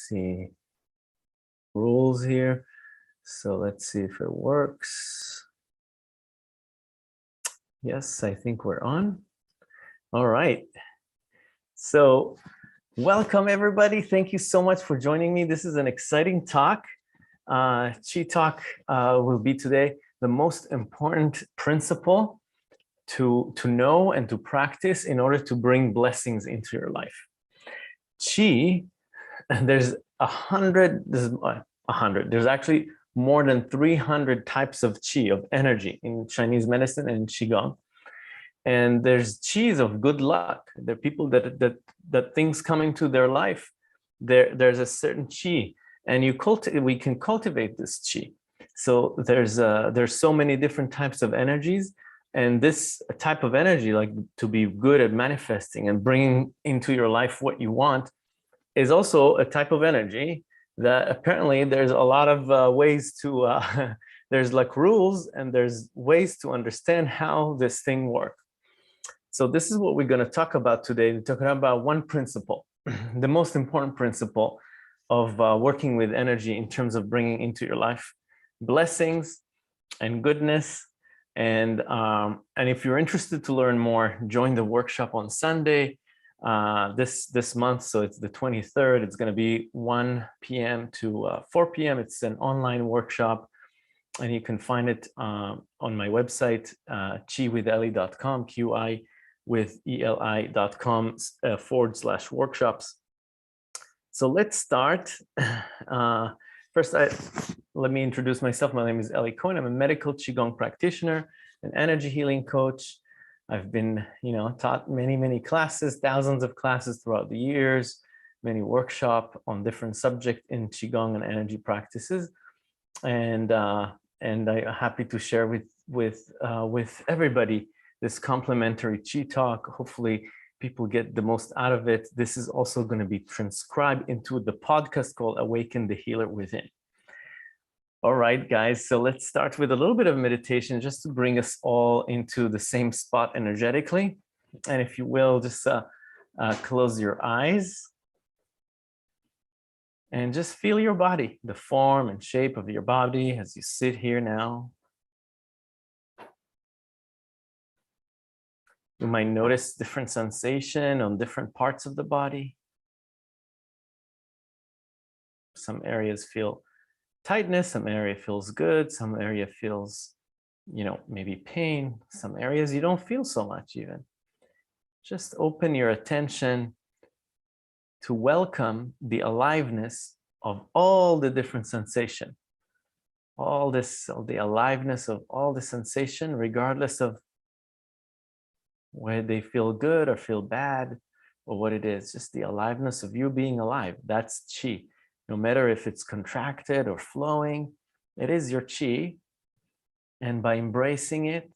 see rules here. So let's see if it works. Yes, I think we're on. All right. So welcome everybody. Thank you so much for joining me. This is an exciting talk. Chi Talk will be today the most important principle to know and to practice in order to bring blessings into your life. Chi, there's 100, there's actually more than 300 types of Qi, of energy in Chinese medicine and Qigong. And there's Qis of good luck. There are people that things come into their life, there's a certain Qi, and we can cultivate this Qi. So there's so many different types of energies, and this type of energy, like to be good at manifesting and bringing into your life what you want, is also a type of energy that apparently there's a lot of ways to, there's like rules and there's ways to understand how this thing works. So this is what we're going to talk about today. We're talking about one principle, the most important principle of working with energy in terms of bringing into your life blessings and goodness. And if you're interested to learn more, join the workshop on Sunday this month. So it's the 23rd. It's going to be 1 p.m. to 4 p.m. It's an online workshop, and you can find it on my website, qiwitheli.com, qiwitheli.com /workshops. So let's start. First, let me introduce myself. My name is Eli Cohen. I'm a medical Qigong practitioner, an energy healing coach. I've been, taught many classes, thousands of classes throughout the years, many workshops on different subjects in Qigong and energy practices. And I'm happy to share with everybody this complimentary Qi talk. Hopefully people get the most out of it. This is also going to be transcribed into the podcast called Awaken the Healer Within. All right, guys, so let's start with a little bit of meditation just to bring us all into the same spot energetically. And if you will, just close your eyes and just feel your body, the form and shape of your body as you sit here now. You might notice different sensation on different parts of the body. Some areas feel tightness, some area feels good, some area feels, maybe pain, some areas you don't feel so much even. Just open your attention to welcome the aliveness of all the different sensation. The aliveness of all the sensation, regardless of whether they feel good or feel bad or what it is, just the aliveness of you being alive. That's Qi. No matter if it's contracted or flowing, it is your Qi. And by embracing it,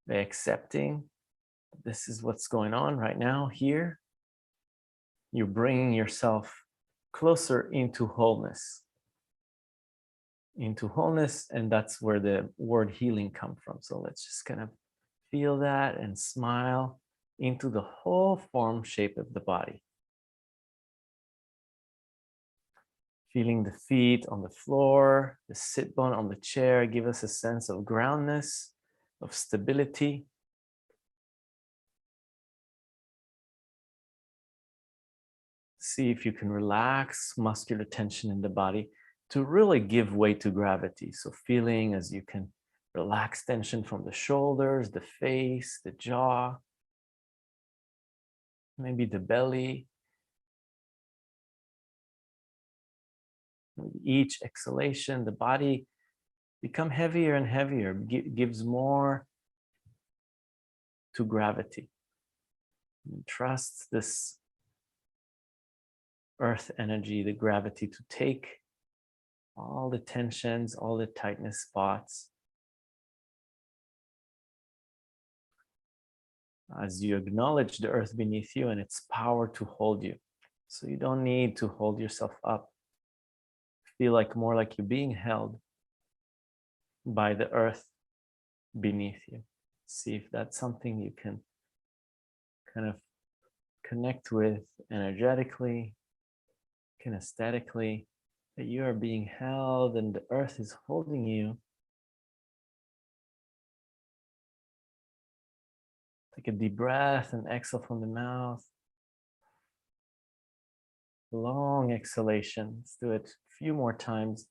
by accepting this is what's going on right now here, you're bringing yourself closer into wholeness. And that's where the word healing comes from. So let's just kind of feel that and smile into the whole form, shape of the body. Feeling the feet on the floor, the sit bone on the chair, give us a sense of groundness, of stability. See if you can relax muscular tension in the body to really give way to gravity. So feeling as you can relax tension from the shoulders, the face, the jaw, maybe the belly. Each exhalation, the body become heavier and heavier, gives more to gravity. And trust this earth energy, the gravity, to take all the tensions, all the tightness spots. As you acknowledge the earth beneath you and its power to hold you. So you don't need to hold yourself up. Feel more like you're being held by the earth beneath you. See if that's something you can kind of connect with energetically, kinesthetically, that you are being held and the earth is holding you. Take a deep breath and exhale from the mouth. Long exhalation. Let's do it a few more times.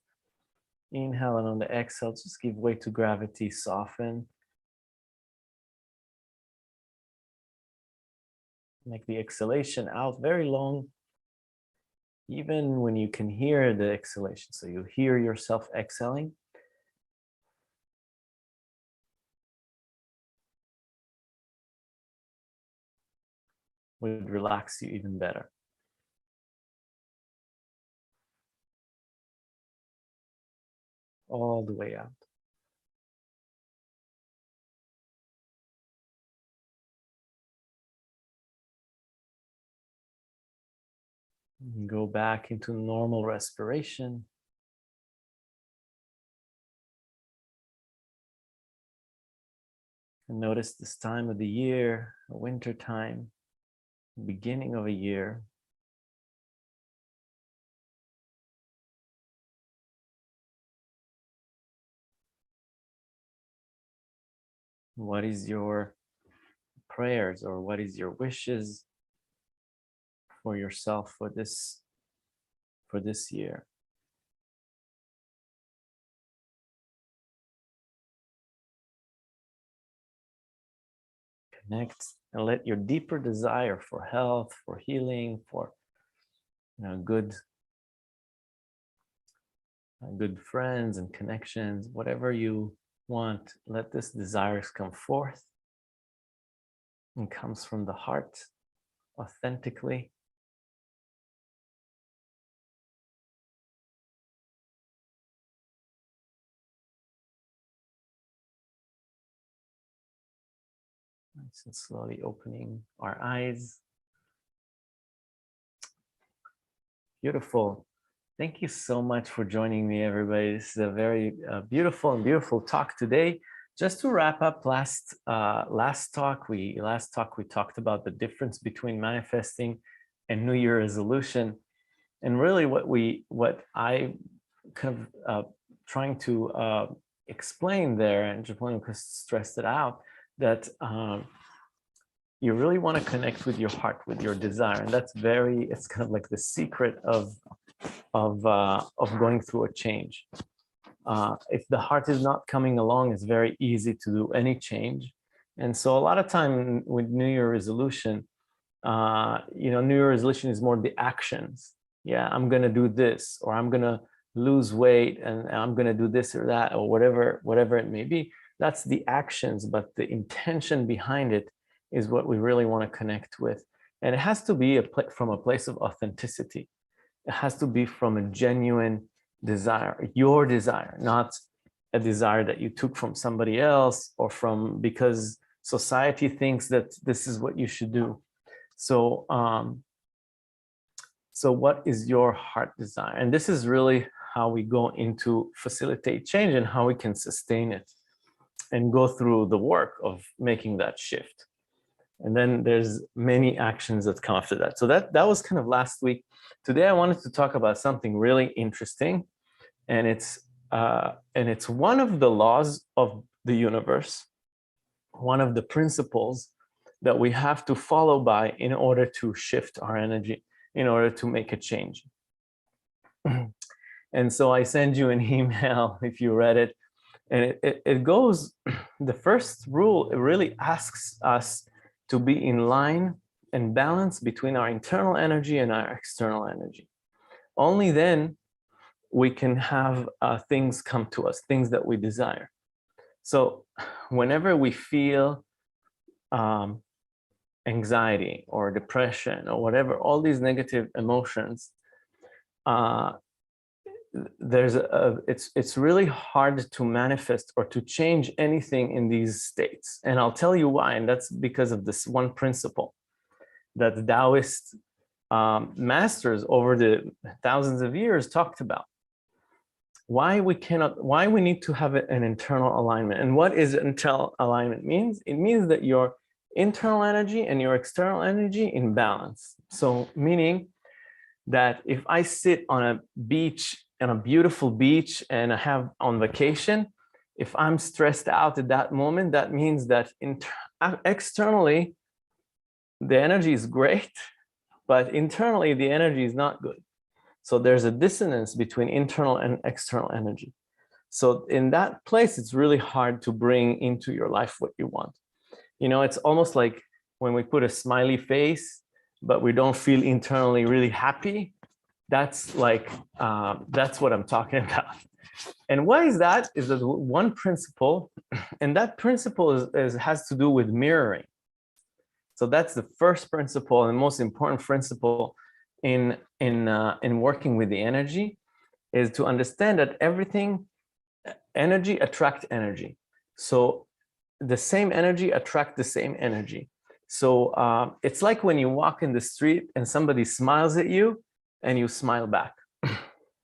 Inhale, and on the exhale, just give way to gravity, soften. Make the exhalation out very long, even when you can hear the exhalation. So you hear yourself exhaling. Would relax you even better. All the way out. And go back into normal respiration. And notice this time of the year, winter time, beginning of a year. What is your prayers, or what is your wishes for yourself for this year? Connect and let your deeper desire for health, for healing, for good friends and connections, whatever you want, let this desires come forth and comes from the heart authentically. Nice and slowly opening our eyes. Beautiful. Thank you so much for joining me, everybody. This is a very beautiful talk today. Just to wrap up last talk we talked about the difference between manifesting and New Year resolution, and really what I kind of trying to explain there, and Japan stressed it out, that you really want to connect with your heart, with your desire, and it's kind of like the secret of going through a change. If the heart is not coming along, it's very easy to do any change. And so a lot of time with New Year resolution, New Year resolution is more the actions. Yeah, I'm going to do this, or I'm going to lose weight, and I'm going to do this or that, or whatever it may be. That's the actions, but the intention behind it is what we really want to connect with. And it has to be from a place of authenticity. It has to be from a genuine desire, your desire, not a desire that you took from somebody else, or from because society thinks that this is what you should do. So, so what is your heart desire? And this is really how we go into facilitate change, and how we can sustain it and go through the work of making that shift. And then there's many actions that come after that. So that was kind of last week. Today I wanted to talk about something really interesting, and it's one of the laws of the universe, one of the principles that we have to follow by in order to shift our energy, in order to make a change. And so I send you an email if you read it, and it goes, the first rule, it really asks us to be in line and balance between our internal energy and our external energy. Only then we can have things come to us, things that we desire. So whenever we feel anxiety or depression or whatever, all these negative emotions, it's really hard to manifest or to change anything in these states. And I'll tell you why, and that's because of this one principle that the Taoist masters over the thousands of years talked about. Why we need to have an internal alignment. And what is internal alignment means? It means that your internal energy and your external energy in balance. So meaning that if I sit on a beach, on a beautiful beach, and I have on vacation, if I'm stressed out at that moment, that means that externally, the energy is great, but internally, the energy is not good. So there's a dissonance between internal and external energy. So in that place, it's really hard to bring into your life what you want. You know, it's almost like when we put a smiley face, but we don't feel internally really happy. That's like, that's what I'm talking about. And why is that? Is that one principle, and that principle has to do with mirroring. So that's the first principle and most important principle in working with the energy, is to understand that everything, energy attract energy. So the same energy attract the same energy. So it's like when you walk in the street and somebody smiles at you and you smile back.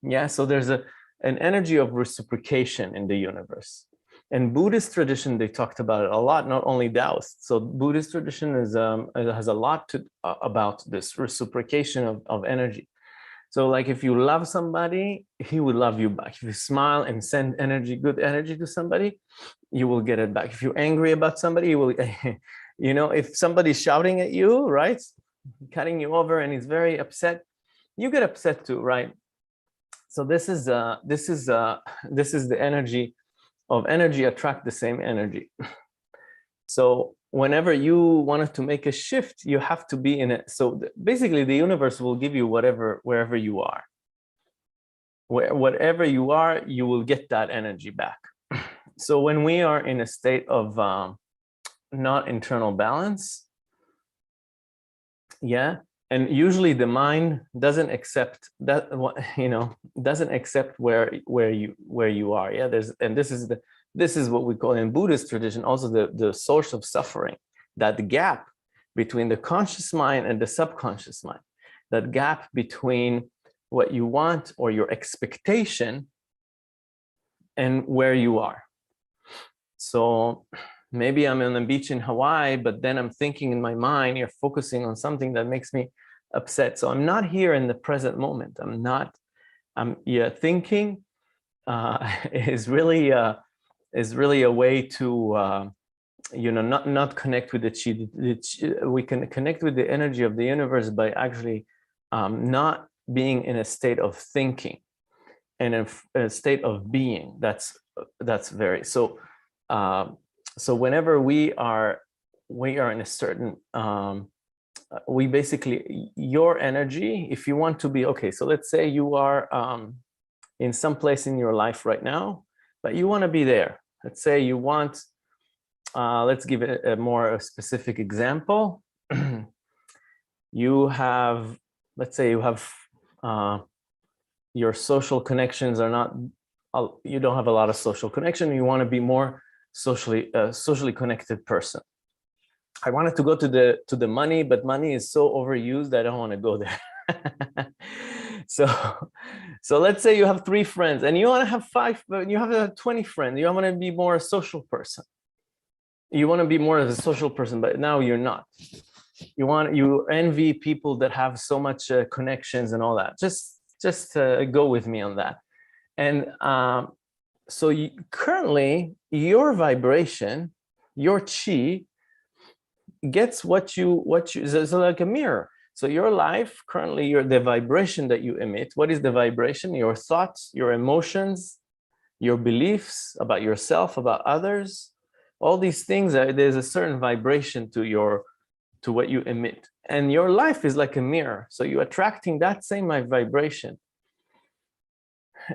Yeah, so there's an energy of reciprocation in the universe. And Buddhist tradition, they talked about it a lot, not only Taoist. So Buddhist tradition has a lot about this reciprocation of energy. So like if you love somebody, he will love you back. If you smile and send energy, good energy to somebody, you will get it back. If you're angry about somebody, you will, you know, if somebody's shouting at you, right, cutting you over and he's very upset, you get upset too, right? So this is the energy of energy attract the same energy. So whenever you wanted to make a shift, you have to be in it. So basically the universe will give you wherever you are. Whatever you are, you will get that energy back. So when we are in a state of not internal balance, yeah, and usually the mind doesn't accept that, you know, doesn't accept where you are. Yeah, this is what we call in Buddhist tradition also the source of suffering, that gap between the conscious mind and the subconscious mind, that gap between what you want or your expectation and where you are. So maybe I'm on the beach in Hawaii, but then I'm thinking in my mind, you're focusing on something that makes me upset. So I'm not here in the present moment. Yeah, thinking is really a way to you know, not connect with the chi. We can connect with the energy of the universe by actually not being in a state of thinking and a state of being. That's very so. So whenever we are in a certain we basically, your energy, if you want to be, okay, so let's say you are in some place in your life right now, but you want to be there. Let's say you want, let's give it a more specific example. You have, let's say you have, your social connections are not, you don't have a lot of social connection. You want to be more socially connected person. I wanted to go to the money, but money is so overused, I don't want to go there. So let's say you have 3 friends and you want to have 5, but you have 20 friends. You want to be more a social person. You want to be more of a social person, but now you're not. You envy people that have so much connections and all that. Just go with me on that. And so currently your vibration, your chi, gets what you so like a mirror. So your life currently, the vibration that you emit, what is the vibration? Your thoughts, your emotions, your beliefs about yourself, about others, all these things, there's a certain vibration to what you emit, and your life is like a mirror, so you're attracting that same vibration.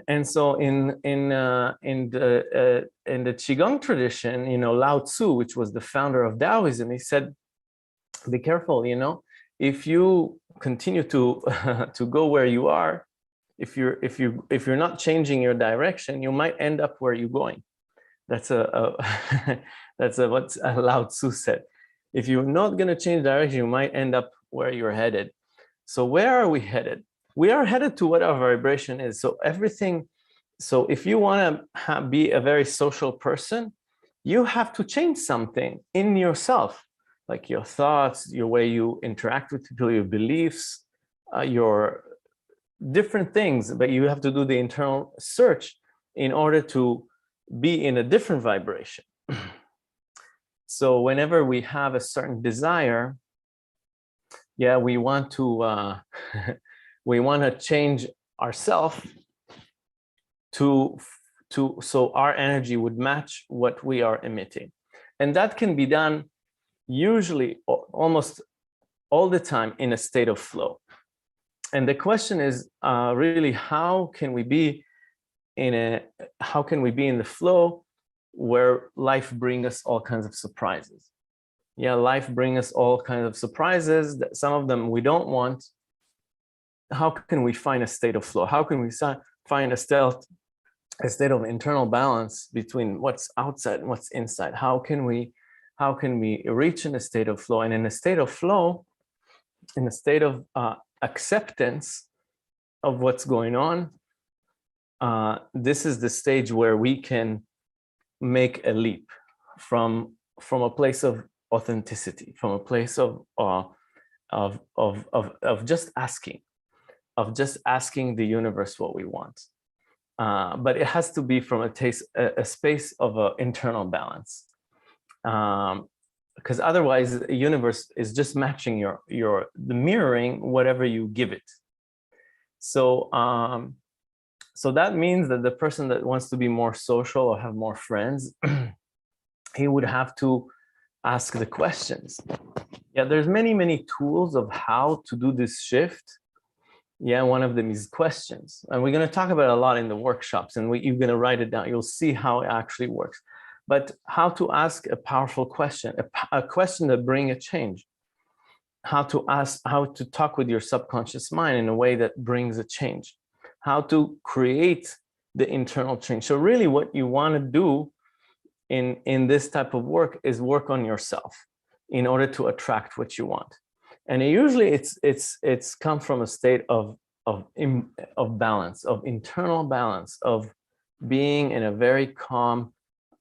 And so in the Qigong tradition, you know, Lao Tzu, which was the founder of Taoism, he said, be careful, you know, if you continue to to go where you are, if you're not changing your direction, you might end up where you're going. That's what Lao Tzu said. If you're not going to change direction, you might end up where you're headed. So where are we headed? We are headed to what our vibration is. So everything. So if you want to be a very social person, you have to change something in yourself, like your thoughts, your way you interact with people, your beliefs, your different things, but you have to do the internal search in order to be in a different vibration. So whenever we have a certain desire, yeah, we want to we want to change ourselves to so our energy would match what we are emitting, and that can be done usually almost all the time in a state of flow. And the question is really, how can we be in the flow where life brings us all kinds of surprises? Yeah, life brings us all kinds of surprises, that some of them we don't want. How can we find a state of flow? How can we find a state of internal balance between what's outside and what's inside? How can we reach in a state of flow? And in a state of flow, in a state of acceptance of what's going on, this is the stage where we can make a leap from a place of authenticity, from a place of just asking the universe what we want. But it has to be from a space of internal balance, because otherwise the universe is just matching the mirroring whatever you give it. So so that means that the person that wants to be more social or have more friends, he would have to ask the questions. Yeah, there's many tools of how to do this shift. Yeah, one of them is questions, and we're going to talk about it a lot in the workshops, and you're going to write it down. You'll see how it actually works. But how to ask a powerful question, a question that brings a change. How to talk with your subconscious mind in a way that brings a change. How to create the internal change. So really what you want to do in this type of work is work on yourself in order to attract what you want. And usually it's come from a state of balance, of internal balance, of being in a very calm,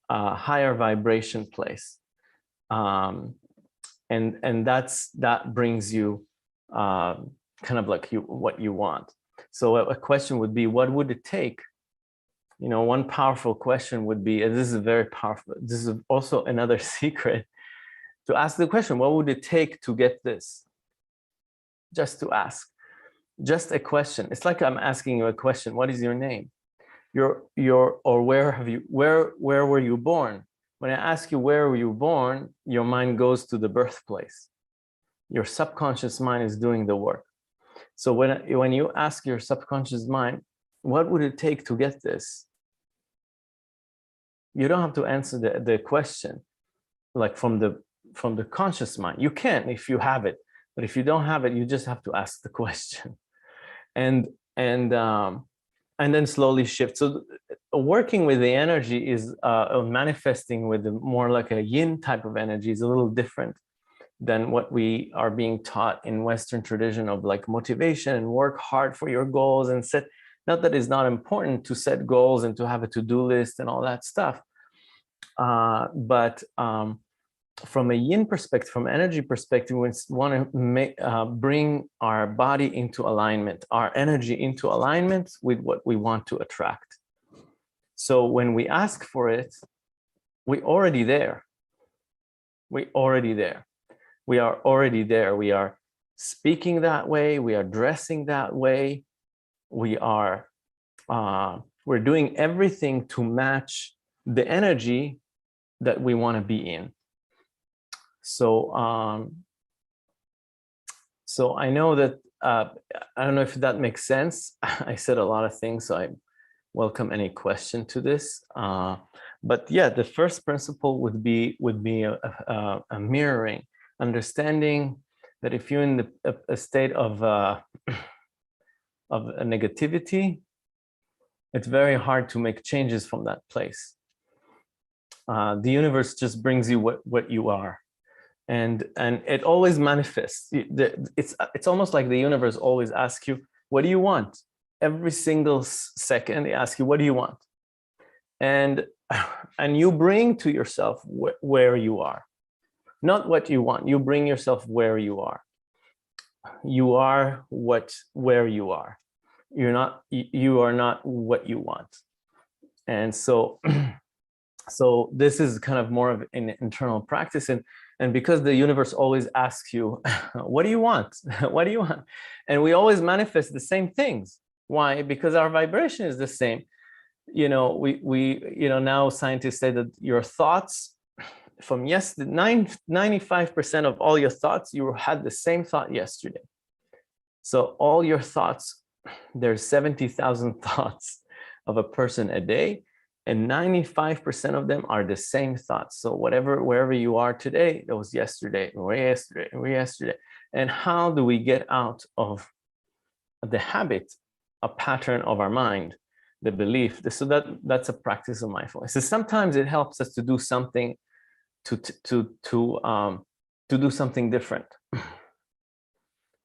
higher vibration place. And that brings you kind of like what you want. So a question would be, what would it take? You know, one powerful question would be, and this is very powerful, this is also another secret, to ask the question, what would it take to get this? Just to ask, just a question. It's like I'm asking you a question. What is your name? Or where were you born? When I ask you where were you born, your mind goes to the birthplace. Your subconscious mind is doing the work. So when you ask your subconscious mind, what would it take to get this? You don't have to answer the question like from the conscious mind. You can if you have it, but if you don't have it, you just have to ask the question, and then slowly shift. So working with the energy is manifesting with more like a yin type of energy is a little different than what we are being taught in Western tradition of like motivation and work hard for your goals and set. Not that it's not important to set goals and to have a to-do list and all that stuff, but from a yin perspective, from energy perspective, we want to bring our body into alignment, our energy into alignment with what we want to attract. So when we ask for it, we're already there. We're already there. We are already there. We are speaking that way. We are dressing that way. We are, we're doing everything to match the energy that we want to be in. So, so I know that, I don't know if that makes sense. I said a lot of things, so I welcome any question to this. But yeah, the first principle would be a mirroring, understanding that if you're in a state of a negativity, it's very hard to make changes from that place. The universe just brings you what you are. And it always manifests. It's almost like the universe always asks you, what do you want? Every single second they ask you, what do you want? And you bring to yourself where you are, not what you want. You bring yourself where you are. You are where you are. you are not what you want. And so so this is kind of more of an internal practice. And because the universe always asks you, what do you want? What do you want? And we always manifest the same things. Why? Because our vibration is the same. We now scientists say that your thoughts from yesterday, 95% of all your thoughts, you had the same thought yesterday. So all your thoughts, there's 70,000 thoughts of a person a day, and 95% of them are the same thoughts. So wherever you are today, that was yesterday, or yesterday. And how do we get out of the habit, a pattern of our mind, the belief? So that's a practice of mindfulness. So sometimes it helps us to do something, to do something different,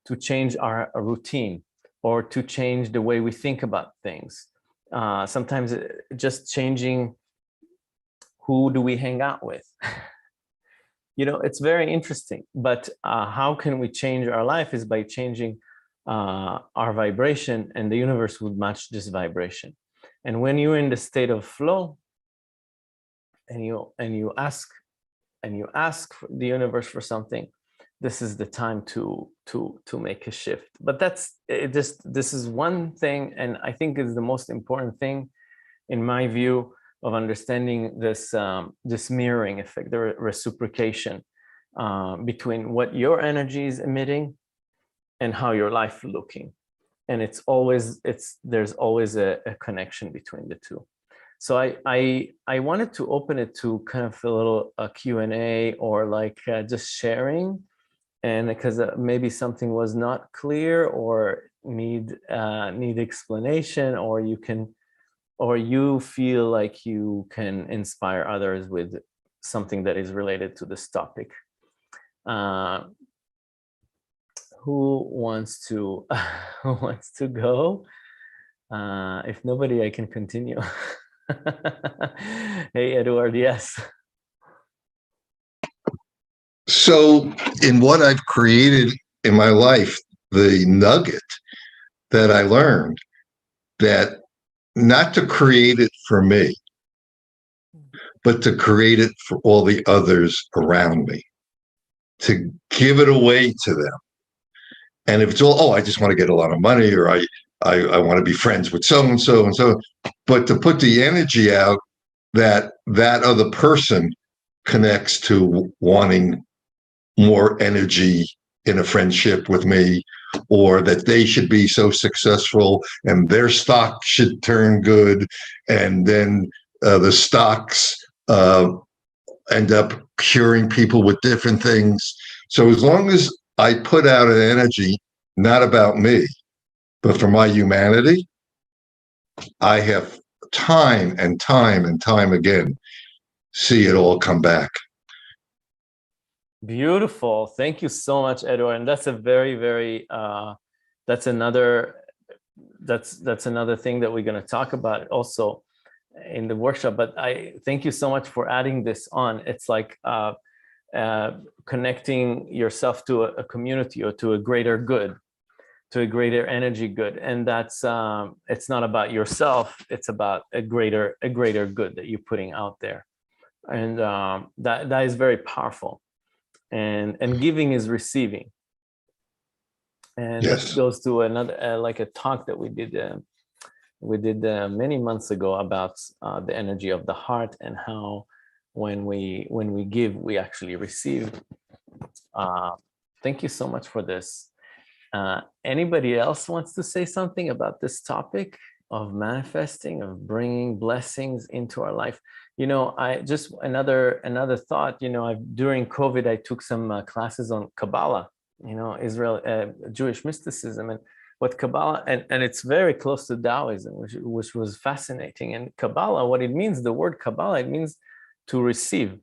to change our routine, or to change the way we think about things. Sometimes just changing who do we hang out with. It's very interesting. But how can we change our life is by changing our vibration, and the universe would match this vibration. And when you're in the state of flow, and you ask the universe for something, this is the time to make a shift. But that's it. This is one thing, and I think is the most important thing, in my view, of understanding this this mirroring effect, the reciprocation between what your energy is emitting and how your life is looking. And there's always a connection between the two. So I wanted to open it to kind of a little Q&A, or like just sharing, and because maybe something was not clear, or need explanation, or you feel like you can inspire others with something that is related to this topic. Who wants to go? If nobody, I can continue. Hey, Edward, yes. So in what I've created in my life, the nugget that I learned, that not to create it for me, but to create it for all the others around me, to give it away to them. And if it's all, I just want to get a lot of money, or I want to be friends with so and so and so, but to put the energy out that that other person connects to wanting more energy in a friendship with me, or that they should be so successful and their stock should turn good, and then the stocks end up curing people with different things. So as long as I put out an energy not about me, but for my humanity, I have time and time and time again see it all come back. Beautiful. Thank you so much, Edward. And that's a very, very that's another thing that we're going to talk about also in the workshop. But I thank you so much for adding this on. It's like connecting yourself to a community, or to a greater good, to a greater energy good. And that's it's not about yourself, it's about a greater good that you're putting out there. And that is very powerful. And giving is receiving. And Yes. that goes to another like a talk that we did many months ago about the energy of the heart, and how when we give, we actually receive. Thank you so mumuch for this. Anybody else wants to say something about this topic of manifesting, of bringing blessings into our life? I just another thought. During COVID, I took some classes on Kabbalah, Israel, Jewish mysticism, and what Kabbalah, and it's very close to Taoism, which was fascinating. And Kabbalah, what it means, the word Kabbalah, it means to receive.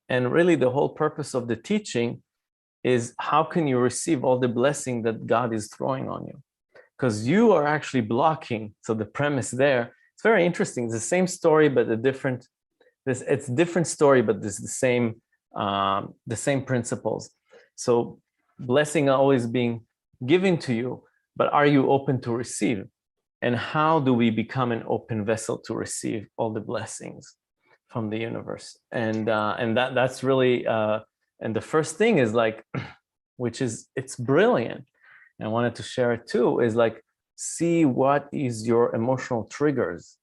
And really, the whole purpose of the teaching is how can you receive all the blessing that God is throwing on you? Because you are actually blocking. So the premise there, it's very interesting. It's the same story, but it's different story, but it's the same principles. So blessing always being given to you, but are you open to receive? and how do we become an open vessel to receive all the blessings from the universe. And that's really and the first thing is like, which is, it's brilliant, and I wanted to share it too, is like, see what is your emotional triggers.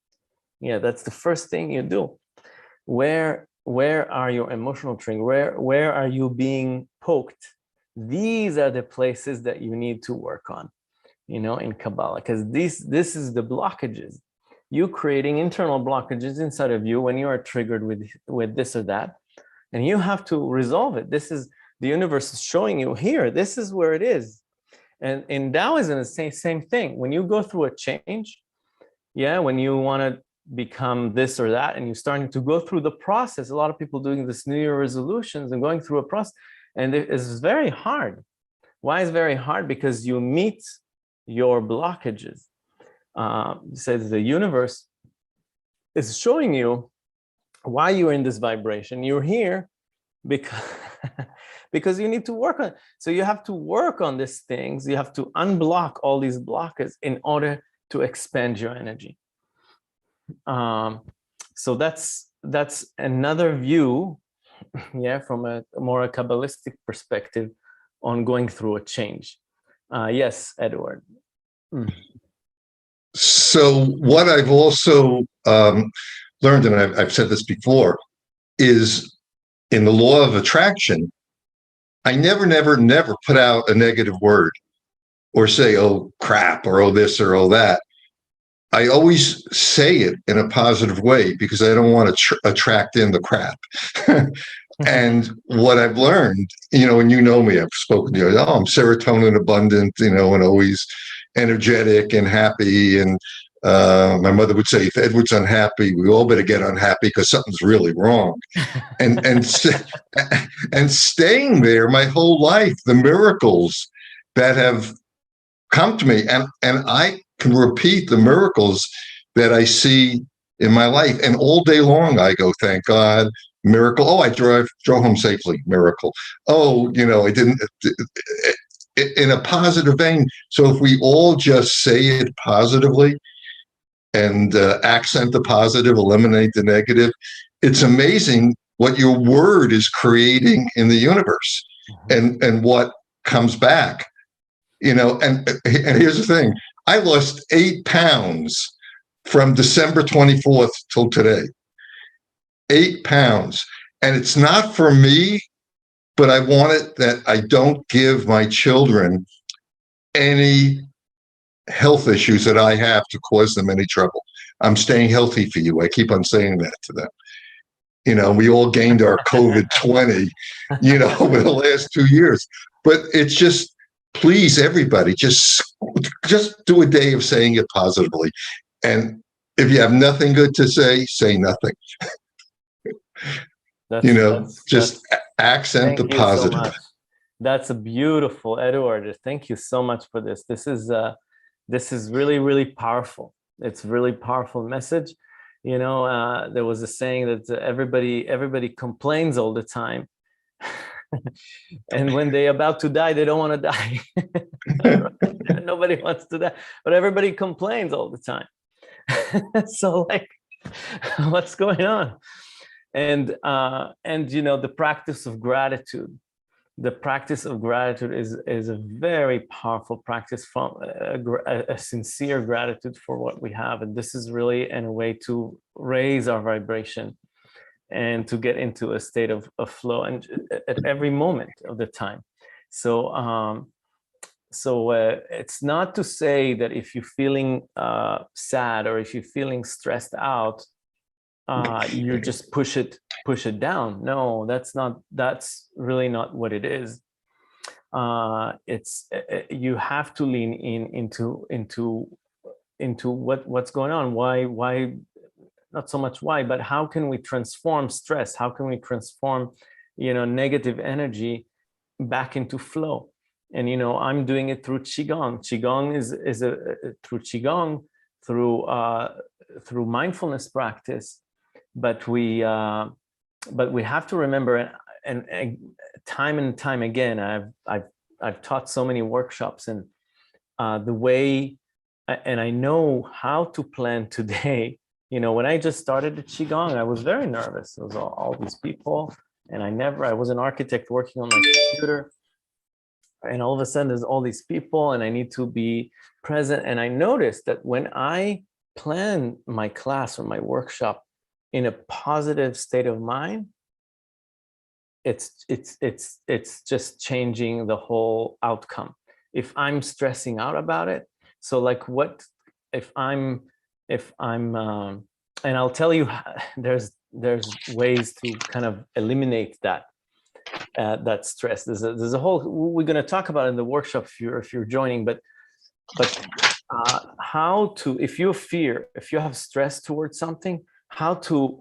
Yeah, that's the first thing you do. Where are your emotional triggers? Where are you being poked? These are the places that you need to work on, in Kabbalah, because this is the blockages. You creating internal blockages inside of you when you are triggered with this or that, and you have to resolve it. This is the universe is showing you here. This is where it is. And in Taoism, it's the same thing. When you go through a change, yeah, when you want to become this or that, and you're starting to go through the process, a lot of people doing this New Year resolutions and going through a process, and it is very hard. Why is it very hard? Because you meet your blockages. Says the universe is showing you why you're in this vibration. You're here because because you need to work on it. So you have to work on these things. You have to unblock all these blockers in order to expand your energy. So that's another view, yeah, from a more Kabbalistic perspective on going through a change. Yes, Edward. So what I've also learned, and I've said this before, is in the law of attraction, I never put out a negative word or say, oh, crap, or oh, this, or oh, that. I always say it in a positive way because I don't want to attract in the crap. And what I've learned, and you know me, I've spoken to you, oh, I'm serotonin abundant, and always energetic and happy. And my mother would say, if Edward's unhappy, we all better get unhappy because something's really wrong. And staying there my whole life, the miracles that have come to me, and I can repeat the miracles that I see in my life, and all day long I go, thank God, miracle. Oh, I drove home safely, miracle. Oh, I didn't, in a positive vein. So if we all just say it positively and accent the positive, eliminate the negative, it's amazing what your word is creating in the universe, and what comes back. And here's the thing. I lost 8 pounds from December 24th till today. 8 pounds. And it's not for me, but I want it that I don't give my children any health issues that I have to cause them any trouble. I'm staying healthy for you. I keep on saying that to them. We all gained our COVID-20, over the last 2 years. But it's just, please, everybody, just do a day of saying it positively. And if you have nothing good to say nothing. Just accent the positive. So much. That's a beautiful, Edward. Thank you so much for this. This is really, really powerful. It's really powerful message. There was a saying that everybody complains all the time. And when they're about to die, they don't want to die. Nobody wants to die, but everybody complains all the time. So like, what's going on? And the practice of gratitude. The practice of gratitude is a very powerful practice, from a sincere gratitude for what we have. And this is really in a way to raise our vibration and to get into a state of flow, and at every moment of the time. So it's not to say that if you're feeling sad or if you're feeling stressed out, you just push it down. No, that's really not what it is. It's you have to lean into what's going on. Why not so much why, but how can we transform stress? How can we transform negative energy back into flow? And I'm doing it through qigong. Qigong is through qigong, through mindfulness practice. But we have to remember, and time and time again, I've taught so many workshops, and the way and I know how to plan today. When I just started the Qigong, I was very nervous. There was all these people, and I was an architect working on my computer. And all of a sudden, there's all these people, and I need to be present. And I noticed that when I plan my class or my workshop in a positive state of mind, it's just changing the whole outcome. If I'm stressing out about it, so like what if I'm and I'll tell you, there's ways to kind of eliminate that stress. There's a whole, we're going to talk about in the workshop if you're joining, but how to, if you have stress towards something, how to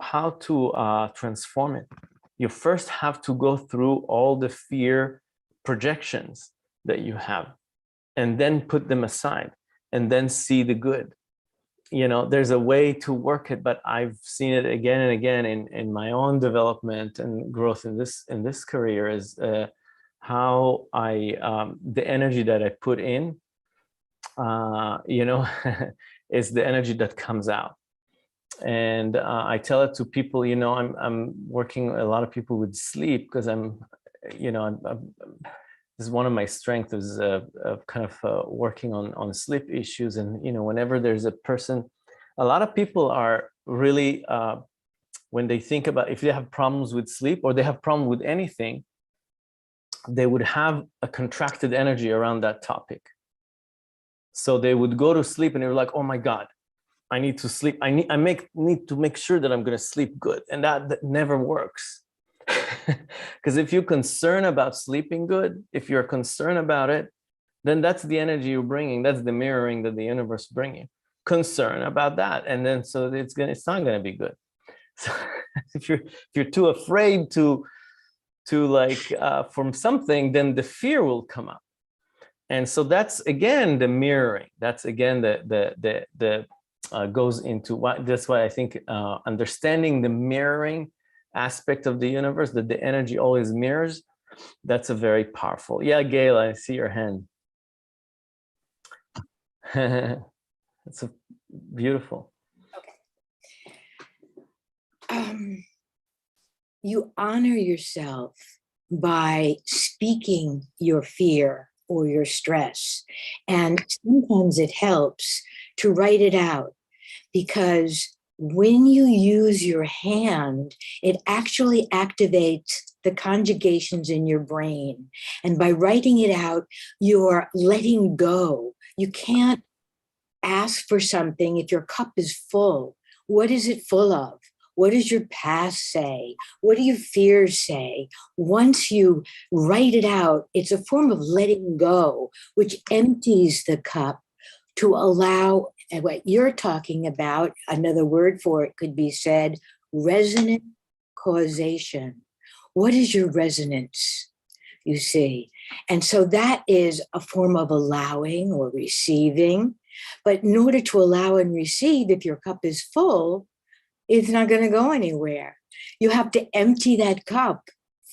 transform it. You first have to go through all the fear projections that you have, and then put them aside, and then see the good. There's a way to work it, but I've seen it again and again in my own development and growth in this career, is how the energy that I put in, is the energy that comes out. And I tell it to people, I'm working a lot of people with sleep, because this is one of my strengths, is kind of working on sleep issues. And whenever there's a person, a lot of people are really, when they think about if they have problems with sleep or they have problem with anything, they would have a contracted energy around that topic. So they would go to sleep and they're like, oh my God, I need to sleep. I need to make sure that I'm going to sleep good. And that never works. Because if you're concerned about sleeping good, if you're concerned about it, then that's the energy you're bringing. That's the mirroring that the universe bringing. Concern about that, and then so it's not going to be good. So if you're too afraid to like from something, then the fear will come up. And so that's again the mirroring. That's again the goes into what. That's why I think understanding the mirroring aspect of the universe, that the energy always mirrors, that's a very powerful. Yeah, Gail, I see your hand. That's beautiful. Okay. You honor yourself by speaking your fear or your stress. And sometimes it helps to write it out, because when you use your hand, it actually activates the conjugations in your brain. And by writing it out, you're letting go. You can't ask for something if your cup is full. What is it full of? What does your past say? What do your fears say? Once you write it out, it's a form of letting go, which empties the cup to allow what you're talking about. Another word for it could be said, resonant causation. What is your resonance? You see? And so that is a form of allowing or receiving. But in order to allow and receive, if your cup is full, it's not going to go anywhere. You have to empty that cup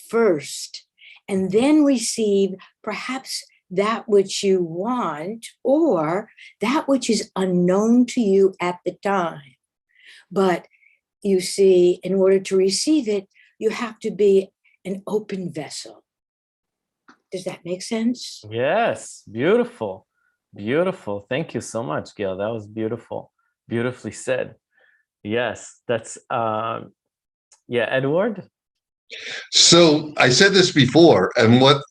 first, and then receive perhaps that which you want, or that which is unknown to you at the time. But you see, in order to receive it, you have to be an open vessel. Does that make sense? Yes, beautiful. Beautiful. Thank you so much, Gail. That was beautiful. Beautifully said. Yes, that's yeah, Edward. So I said this before, and what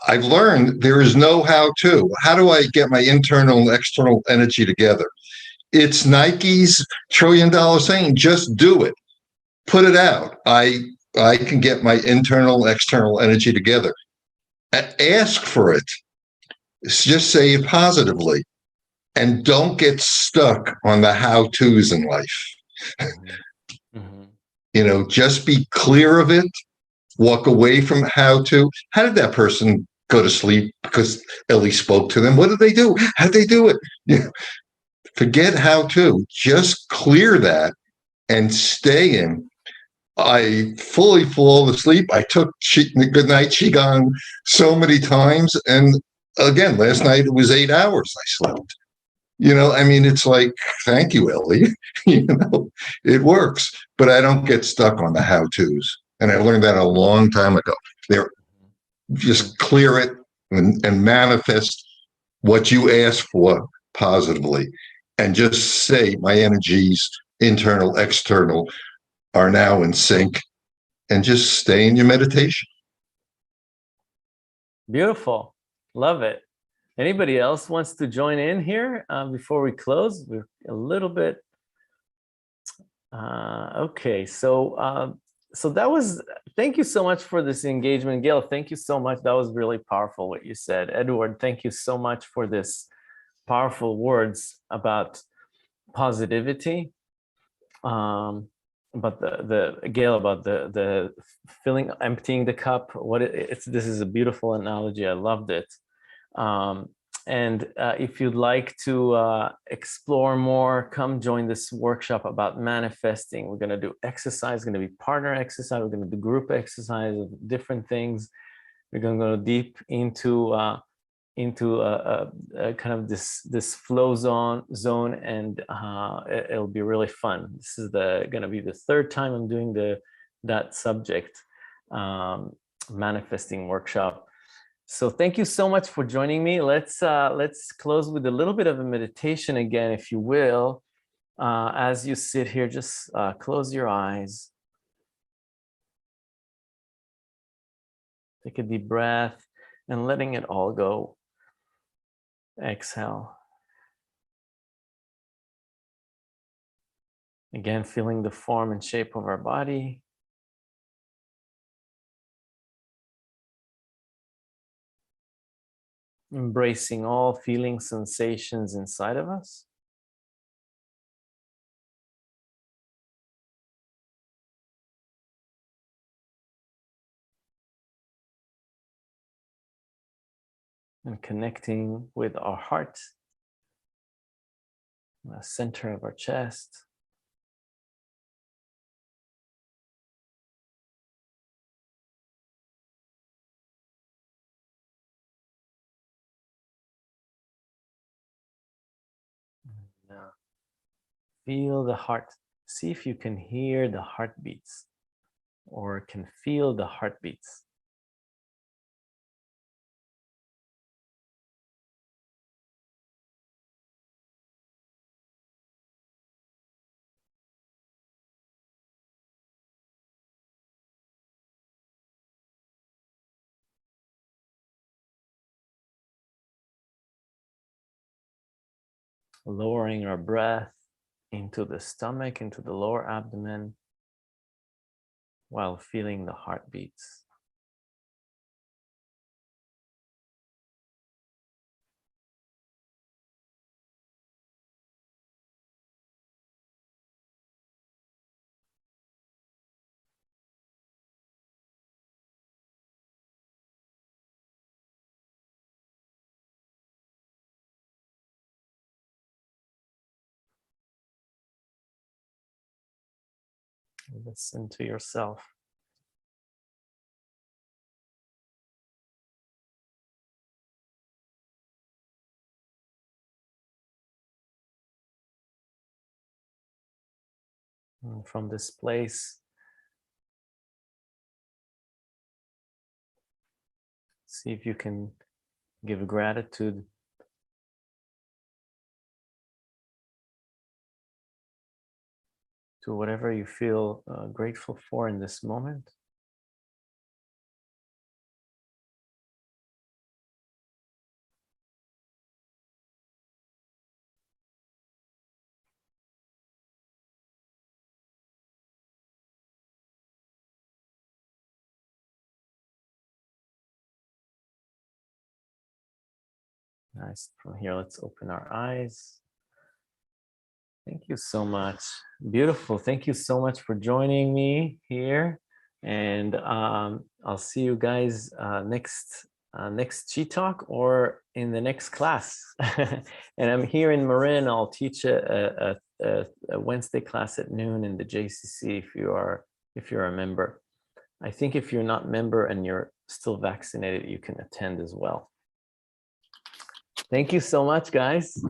I've learned, there is no how-to. How do I get my internal and external energy together? It's Nike's $1 trillion saying, just do it. Put it out. I can get my internal, external energy together. Ask for it. Just say it positively. And don't get stuck on the how-tos in life. Mm-hmm. Just be clear of it. Walk away from how-to. How did that person go to sleep? Because Ellie spoke to them. What did they do? How did they do it? Forget how-to. Just clear that and stay in. I fully fall asleep. I took good night Qigong so many times. And again, last night it was 8 hours I slept. I mean, it's like, thank you, Ellie. It works, but I don't get stuck on the how-tos. And I learned that a long time ago. There, just clear it and manifest what you ask for positively. And just say, my energies, internal, external, are now in sync. And just stay in your meditation. Beautiful. Love it. Anybody else wants to join in here before we close? We're a little bit. Okay, so that was, thank you so much for this engagement. Gail, thank you so much. That was really powerful what you said. Edward, thank you so much for this powerful words about positivity. About the Gail, about the filling, emptying the cup. This is a beautiful analogy. I loved it. And if you'd like to explore more, come join this workshop about manifesting. We're going to do exercise, going to be partner exercise. We're going to do group exercise of different things. We're going to go deep into kind of this flow zone, and it'll be really fun. This is going to be the third time I'm doing that subject manifesting workshop. So thank you so much for joining me. Let's close with a little bit of a meditation again, if you will. As you sit here, just close your eyes. Take a deep breath and letting it all go. Exhale. Again, feeling the form and shape of our body. Embracing all feelings, sensations inside of us. And connecting with our heart, the center of our chest. Now, feel the heart. See if you can hear the heartbeats or can feel the heartbeats. Lowering our breath into the stomach, into the lower abdomen, while feeling the heartbeats. Listen to yourself. And from this place, see if you can give gratitude to whatever you feel grateful for in this moment. Nice. From here, let's open our eyes. Thank you so much. Beautiful. Thank you so much for joining me here. And I'll see you guys next Chi Talk or in the next class. And I'm here in Marin. I'll teach a Wednesday class at noon in the JCC if you're a member. I think if you're not a member and you're still vaccinated, you can attend as well. Thank you so much, guys.